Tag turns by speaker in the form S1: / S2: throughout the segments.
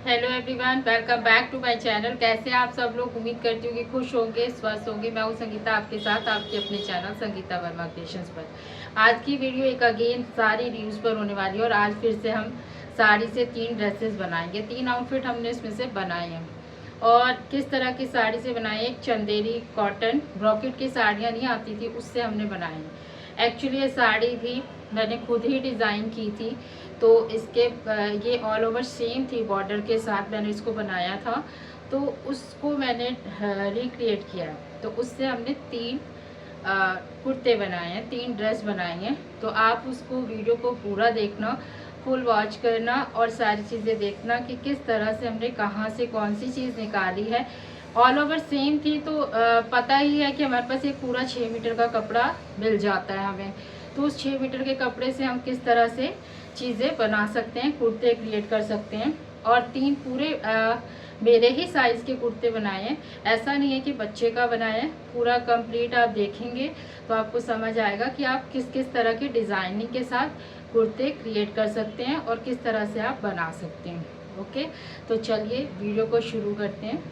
S1: Hello everyone, welcome back to my channel. कैसे हैं आप सब लोग? उम्मीद करती हूँ कि खुश होंगे, स्वस्थ होंगे। मैं हूँ संगीता, आपके साथ आपके अपने चैनल संगीता वर्मा क्रिएशंस पर। आज की वीडियो एक अगेन सारी रिव्यूज़ पर होने वाली है और आज फिर से हम साड़ी से 3 ड्रेसेस बनाएंगे। 3 आउटफिट हमने इसमें से बनाए हैं और किस तरह की साड़ी से बनाए। एक चंदेरी कॉटन ब्रॉकेट की साड़ियाँ नहीं आती थी, उससे हमने बनाए हैं। एक्चुअली ये साड़ी भी मैंने खुद ही डिज़ाइन की थी, तो इसके ये ऑल ओवर सेम थी, बॉर्डर के साथ मैंने इसको बनाया था, तो उसको मैंने रिक्रिएट किया। तो उससे हमने 3 कुर्ते बनाए हैं, 3 ड्रेस बनाए हैं। तो आप उसको वीडियो को पूरा देखना, फुल वॉच करना और सारी चीज़ें देखना कि किस तरह से हमने कहाँ से कौन सी चीज़ निकाली है। ऑल ओवर सेम थी, तो पता ही है कि हमारे पास एक पूरा 6 मीटर का कपड़ा मिल जाता है हमें। तो उस 6 मीटर के कपड़े से हम किस तरह से चीज़ें बना सकते हैं, कुर्ते क्रिएट कर सकते हैं। और 3 पूरे मेरे ही साइज़ के कुर्ते बनाए हैं। ऐसा नहीं है कि बच्चे का बनाया है, पूरा कंप्लीट आप देखेंगे तो आपको समझ आएगा कि आप किस किस तरह की डिज़ाइनिंग के साथ कुर्ते क्रिएट कर सकते हैं और किस तरह से आप बना सकते हैं। ओके, तो चलिए वीडियो को शुरू करते हैं।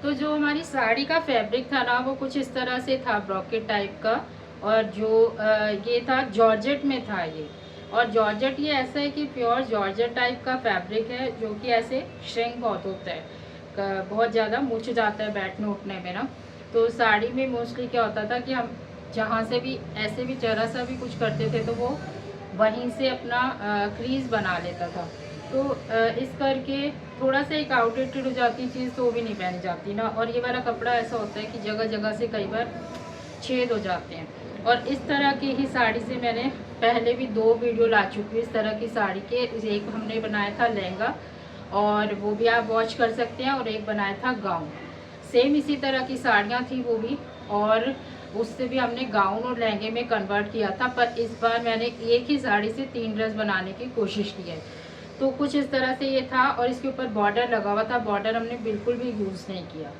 S1: तो जो हमारी साड़ी का फैब्रिक था ना, वो कुछ इस तरह से था, ब्रॉकेट टाइप का। और जो ये था जॉर्जेट में था ये। और जॉर्जेट ये ऐसा है कि प्योर जॉर्जेट टाइप का फैब्रिक है, जो कि ऐसे श्रिंक बहुत होता है, बहुत ज़्यादा मुछ जाता है बैठने उठने में ना। तो साड़ी में मोस्टली क्या होता था कि हम जहाँ से भी ऐसे भी जरा सा भी कुछ करते थे तो वो वहीं से अपना क्रीज बना लेता था। तो इस करके थोड़ा सा एक आउटडेटेड हो जाती चीज़ तो वो भी नहीं पहनी जाती ना। और ये वाला कपड़ा ऐसा होता है कि जगह जगह से कई बार छेद हो जाते हैं। और इस तरह की ही साड़ी से मैंने पहले भी 2 वीडियो ला चुकी हूँ इस तरह की साड़ी के। एक हमने बनाया था लहंगा, और वो भी आप वॉच कर सकते हैं, और एक बनाया था गाउन। सेम इसी तरह की साड़ियाँ थी वो भी, और उससे भी हमने गाउन और लहंगे में कन्वर्ट किया था। पर इस बार मैंने एक ही साड़ी से 3 ड्रेस बनाने की कोशिश की है। तो कुछ इस तरह से ये था, और इसके ऊपर बॉर्डर लगा हुआ था। बॉर्डर हमने बिल्कुल भी यूज़ नहीं किया,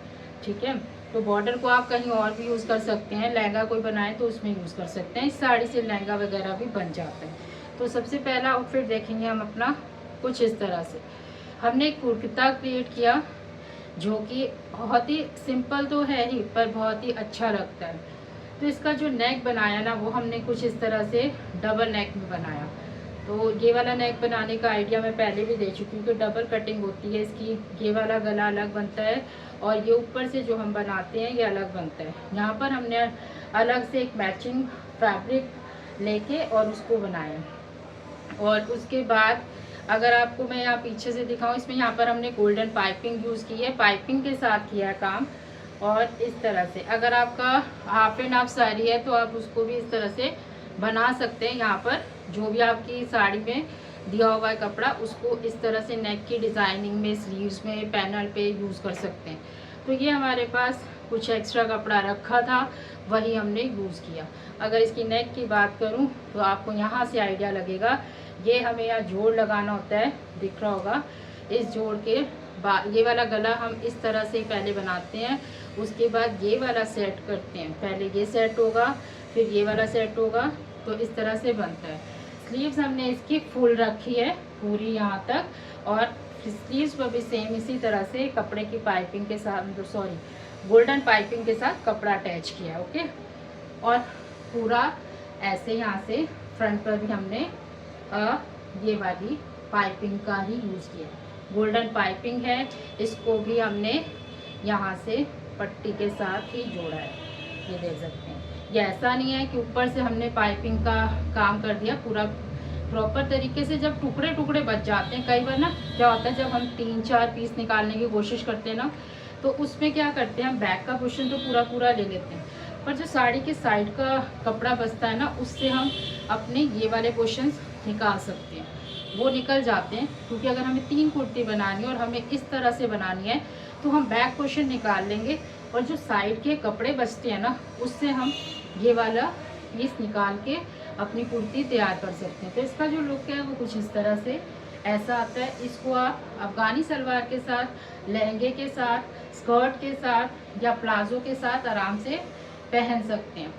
S1: ठीक है। तो बॉर्डर को आप कहीं और भी यूज़ कर सकते हैं, लहंगा कोई बनाए तो उसमें यूज़ कर सकते हैं। इस साड़ी से लहंगा वगैरह भी बन जाता है। तो सबसे पहला आउटफिट देखेंगे हम अपना कुछ इस तरह से। हमने एक कुर्ता क्रिएट किया जो कि बहुत ही सिंपल तो है ही, पर बहुत ही अच्छा लगता है। तो इसका जो नेक बनाया ना, वो हमने कुछ इस तरह से डबल नेक में बनाया। तो ये वाला नेक बनाने का आइडिया मैं पहले भी दे चुकी हूँ कि डबल कटिंग होती है इसकी। ये वाला गला अलग बनता है और ये ऊपर से जो हम बनाते हैं ये अलग बनता है। यहाँ पर हमने अलग से एक मैचिंग फैब्रिक लेके और उसको बनाया। और उसके बाद अगर आपको मैं यहाँ पीछे से दिखाऊँ, इसमें यहाँ पर हमने गोल्डन पाइपिंग यूज़ की है, पाइपिंग के साथ किया है काम। और इस तरह से अगर आपका हाफ एंड हाफ साड़ी है तो आप उसको भी इस तरह से बना सकते हैं। यहाँ पर जो भी आपकी साड़ी में दिया हुआ है कपड़ा, उसको इस तरह से नेक की डिज़ाइनिंग में, स्लीव्स में, पैनल पे यूज़ कर सकते हैं। तो ये हमारे पास कुछ एक्स्ट्रा कपड़ा रखा था, वही हमने यूज़ किया। अगर इसकी नेक की बात करूं तो आपको यहाँ से आइडिया लगेगा। ये हमें यहाँ जोड़ लगाना होता है, दिख रहा होगा। इस जोड़ के बाद ये वाला गला हम इस तरह से पहले बनाते हैं, उसके बाद ये वाला सेट करते हैं। पहले ये सेट होगा, फिर ये वाला सेट होगा, तो इस तरह से बनता है। स्लीव्स हमने इसकी फुल रखी है पूरी यहाँ तक, और स्लीव्स पर भी सेम इसी तरह से कपड़े की पाइपिंग के साथ, सॉरी गोल्डन पाइपिंग के साथ कपड़ा अटैच किया है। ओके, और पूरा ऐसे यहाँ से फ्रंट पर भी हमने ये वाली पाइपिंग का ही यूज़ किया है। गोल्डन पाइपिंग है, इसको भी हमने यहाँ से पट्टी के साथ ही जोड़ा है, ये देख सकते हैं। ये ऐसा नहीं है कि ऊपर से हमने पाइपिंग का काम कर दिया, पूरा प्रॉपर तरीके से। जब टुकड़े टुकड़े बच जाते हैं, कई बार ना क्या होता है, जब हम 3-4 पीस निकालने की कोशिश करते हैं ना, तो उसमें क्या करते हैं, हम बैक का पोर्शन तो पूरा पूरा ले लेते हैं, पर जो साड़ी के साइड का कपड़ा बचता है ना, उससे हम अपने ये वाले पोर्शंस निकाल सकते हैं। वो निकल जाते हैं, क्योंकि अगर हमें 3 कुर्ती बनानी है और हमें इस तरह से बनानी है तो हम बैक पोर्शन निकाल लेंगे, और जो साइड के कपड़े बचते हैं ना, उससे हम ये वाला पीस निकाल के अपनी कुर्ती तैयार कर सकते हैं। तो इसका जो लुक है वो कुछ इस तरह से ऐसा आता है। इसको आप अफगानी सलवार के साथ, लहंगे के साथ, स्कर्ट के साथ या प्लाजो के साथ आराम से पहन सकते हैं।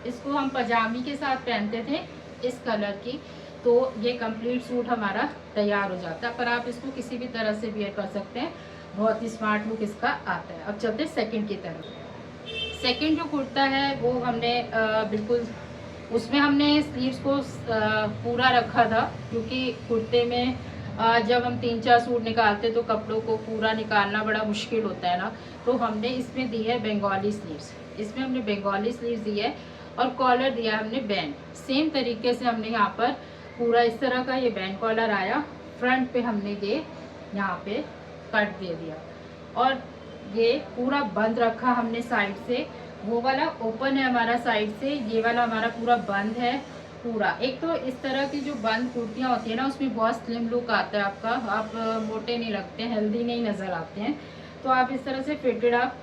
S1: इसको हम पजामी के साथ पहनते थे, इस कलर की। तो ये कंप्लीट सूट हमारा तैयार हो जाता है। पर आप इसको किसी भी तरह से वियर कर सकते हैं, बहुत ही स्मार्ट लुक इसका आता है। अब चलते हैं सेकंड की तरफ। सेकंड जो कुर्ता है वो हमने बिल्कुल उसमें हमने स्लीव्स को पूरा रखा था, क्योंकि कुर्ते में जब हम 3-4 सूट निकालते तो कपड़ों को पूरा निकालना बड़ा मुश्किल होता है ना। तो हमने इसमें दी है बंगाली स्लीव्स, इसमें हमने बंगाली स्लीव्स दी है और कॉलर दिया है हमने बैंड। सेम तरीके से हमने यहाँ पर पूरा इस तरह का ये बैंड कॉलर आया, फ्रंट पे हमने ये यहाँ पे कट दे दिया और ये पूरा बंद रखा हमने साइड से। वो वाला ओपन है हमारा साइड से, ये वाला हमारा पूरा बंद है पूरा। एक तो इस तरह की जो बंद कुर्तियाँ होती है ना, उसमें बहुत स्लिम लुक आता है आपका, आप मोटे नहीं लगते, हेल्दी नहीं नज़र आते हैं। तो आप इस तरह से फिटेड आप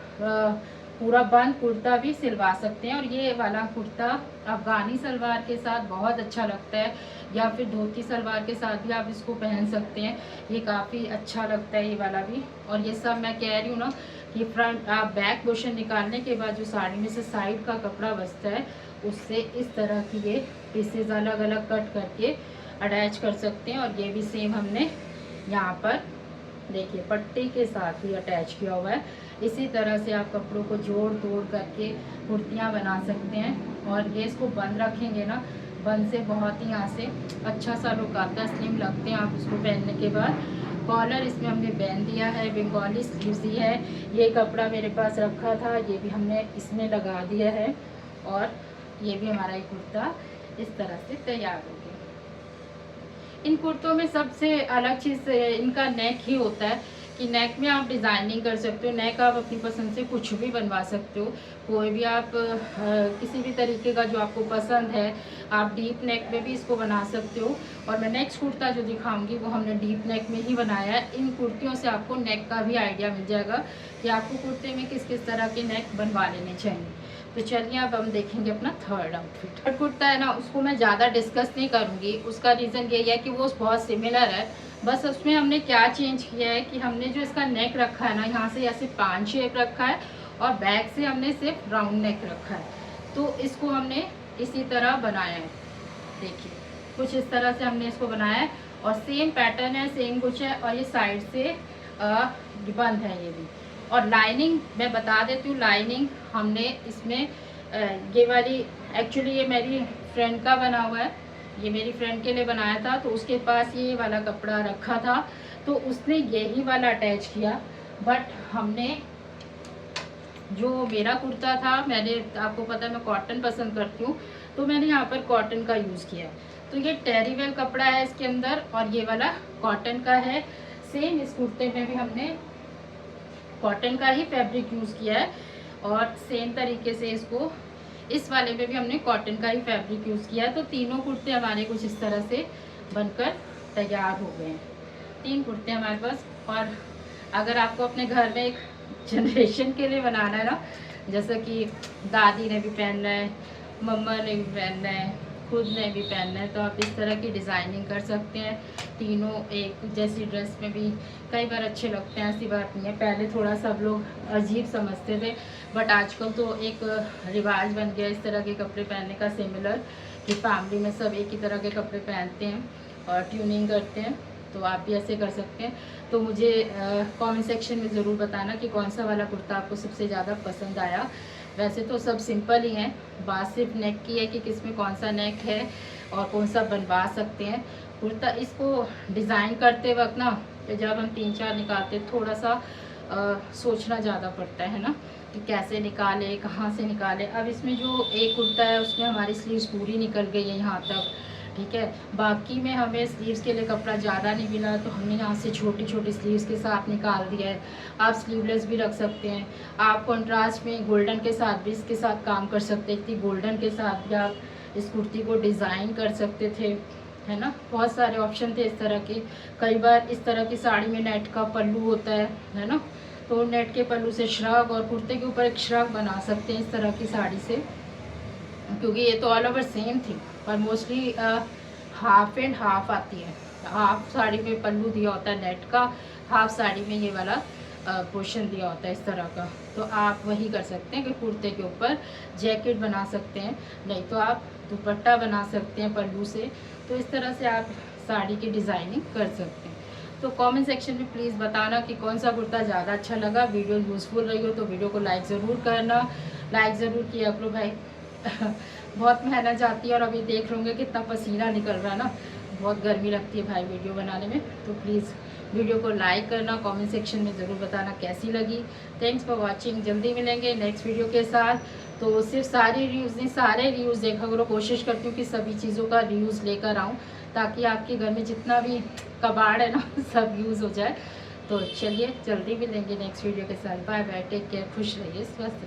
S1: पूरा बंद कुर्ता भी सिलवा सकते हैं। और ये वाला कुर्ता अफगानी सलवार के साथ बहुत अच्छा लगता है, या फिर धोती सलवार के साथ भी आप इसको पहन सकते हैं। ये काफ़ी अच्छा लगता है ये वाला भी। और ये सब मैं कह रही हूँ ना कि फ्रंट आप बैक पोर्शन निकालने के बाद जो साड़ी में से साइड का कपड़ा बचता है, उससे इस तरह की ये पीसेज अलग अलग कट करके अटैच कर सकते हैं। और ये भी सेम हमने यहाँ पर देखिए पट्टी के साथ ही अटैच किया हुआ है। इसी तरह से आप कपड़ों को जोड़ तोड़ करके कुर्तियाँ बना सकते हैं। और ये इसको बंद रखेंगे ना, बंद से बहुत ही यहाँ से अच्छा सा लुक आता है, स्लिम लगते हैं आप इसको पहनने के बाद। कॉलर इसमें हमने बैंड दिया है, बंगाली स्लीव्स दी है। ये कपड़ा मेरे पास रखा था, ये भी हमने इसमें लगा दिया है। और ये भी हमारा ये कुर्ता इस तरह से तैयार हो गया। इन कुर्तों में सबसे अलग चीज़ इनका नेक ही होता है कि नेक में आप डिज़ाइनिंग कर सकते हो। नेक आप अपनी पसंद से कुछ भी बनवा सकते हो, कोई भी आप किसी भी तरीके का जो आपको पसंद है, आप डीप नेक में भी इसको बना सकते हो। और मैं नेक्स्ट कुर्ता जो दिखाऊंगी वो हमने डीप नेक में ही बनाया है। इन कुर्तियों से आपको नेक का भी आइडिया मिल जाएगा कि आपको कुर्ते में किस किस तरह के नेक बनवा लेने चाहिए। तो चलिए अब हम देखेंगे अपना थर्ड आउटफिट। थर्ड कुर्ता है ना, उसको मैं ज़्यादा डिस्कस नहीं करूँगी। उसका रीज़न यही है कि वो बहुत सिमिलर है, बस उसमें हमने क्या चेंज किया है कि हमने जो इसका नेक रखा है ना, यहाँ से ऐसे पान शेप रखा है और बैक से हमने सिर्फ राउंड नेक रखा है। तो इसको हमने इसी तरह बनाया है, देखिए कुछ इस तरह से हमने इसको बनाया है। और सेम पैटर्न है, सेम कुछ है। और ये साइड से बंद है ये भी। और लाइनिंग मैं बता देती हूँ, लाइनिंग हमने इसमें ये वाली, एक्चुअली ये मेरी फ्रेंड का बना हुआ है, ये मेरी फ्रेंड के लिए बनाया था। तो उसके पास ये वाला कपड़ा रखा था तो उसने यही वाला अटैच किया। बट हमने जो मेरा कुर्ता था, मैंने आपको पता है मैं कॉटन पसंद करती हूँ, तो मैंने यहाँ पर कॉटन का यूज़ किया है। तो ये टेरीवेल कपड़ा है इसके अंदर और ये वाला कॉटन का है। सेम इस कुर्ते में भी हमने कॉटन का ही फैब्रिक यूज़ किया है और सेम तरीके से इसको इस वाले में भी हमने कॉटन का ही फैब्रिक यूज़ किया है। तो तीनों कुर्ते हमारे कुछ इस तरह से बनकर तैयार हो गए हैं। 3 कुर्ते हमारे पास। और अगर आपको अपने घर में एक जनरेशन के लिए बनाना है ना, जैसे कि दादी ने भी पहनना है, मम्मा ने भी पहनना है, खुद ने भी पहनना है, तो आप इस तरह की डिज़ाइनिंग कर सकते हैं। तीनों एक जैसी ड्रेस में भी कई बार अच्छे लगते हैं, ऐसी बात नहीं है। पहले थोड़ा सब लोग अजीब समझते थे, बट आजकल तो एक रिवाज बन गया इस तरह के कपड़े पहनने का, सिमिलर, कि फैमिली में सब एक ही तरह के कपड़े पहनते हैं और ट्यूनिंग करते हैं। तो आप भी ऐसे कर सकते हैं। तो मुझे कमेंट सेक्शन में ज़रूर बताना कि कौन सा वाला कुर्ता आपको सबसे ज़्यादा पसंद आया। वैसे तो सब सिंपल ही हैं, बात सिर्फ नेक की है कि किस में कौन सा नेक है और कौन सा बनवा सकते हैं कुर्ता। इसको डिज़ाइन करते वक्त ना, तो जब हम 3-4 निकालते थोड़ा सा सोचना ज़्यादा पड़ता है ना कि कैसे निकाले, कहाँ से निकाले। अब इसमें जो एक कुर्ता है उसमें हमारी स्लीव्स पूरी निकल गई है यहाँ तक, ठीक है। बाकी में हमें स्लीव्स के लिए कपड़ा ज़्यादा नहीं मिला, तो हमने यहाँ से छोटी छोटी स्लीव्स के साथ निकाल दिया है। आप स्लीवलेस भी रख सकते हैं। आप कंट्रास्ट में गोल्डन के साथ भी इसके साथ काम कर सकते हैं कि गोल्डन के साथ भी आप इस कुर्ती को डिज़ाइन कर सकते थे, है ना। बहुत सारे ऑप्शन थे इस तरह के। कई बार इस तरह की साड़ी में नेट का पल्लू होता है ना, तो नेट के पल्लू से श्रग और कुर्ते के ऊपर एक श्रग बना सकते हैं इस तरह की साड़ी से, क्योंकि ये तो ऑल ओवर सेम थी पर मोस्टली हाफ एंड हाफ आती है। हाफ साड़ी में पल्लू दिया होता है नेट का, हाफ साड़ी में ये वाला पोर्शन दिया होता है इस तरह का। तो आप वही कर सकते हैं कि कुर्ते के ऊपर जैकेट बना सकते हैं, नहीं तो आप दुपट्टा बना सकते हैं पल्लू से। तो इस तरह से आप साड़ी की डिज़ाइनिंग कर सकते हैं। तो कमेंट सेक्शन में प्लीज़ बताना कि कौन सा कुर्ता ज़्यादा अच्छा लगा। वीडियो यूज़फुल रही हो तो वीडियो को लाइक ज़रूर करना, लाइक ज़रूर किया करो भाई। बहुत मेहनत जाती है और अभी देख रहे होंगे कितना पसीना निकल रहा है ना, बहुत गर्मी लगती है भाई वीडियो बनाने में। तो प्लीज़ वीडियो को लाइक करना, कमेंट सेक्शन में ज़रूर बताना कैसी लगी। Thanks for watching. जल्दी मिलेंगे नेक्स्ट वीडियो के साथ। तो सिर्फ सारे रिव्यूज़ नहीं, सारे रिव्यूज़ देखा करो। कोशिश करती हूँ कि सभी चीज़ों का रिव्यूज़ लेकर आऊँ ताकि आपके घर में जितना भी कबाड़ है ना सब यूज़ हो जाए। तो चलिए जल्दी मिलेंगे नेक्स्ट वीडियो के साथ। बाय बाय, टेक केयर, खुश रहिए, स्वस्थ रहिए।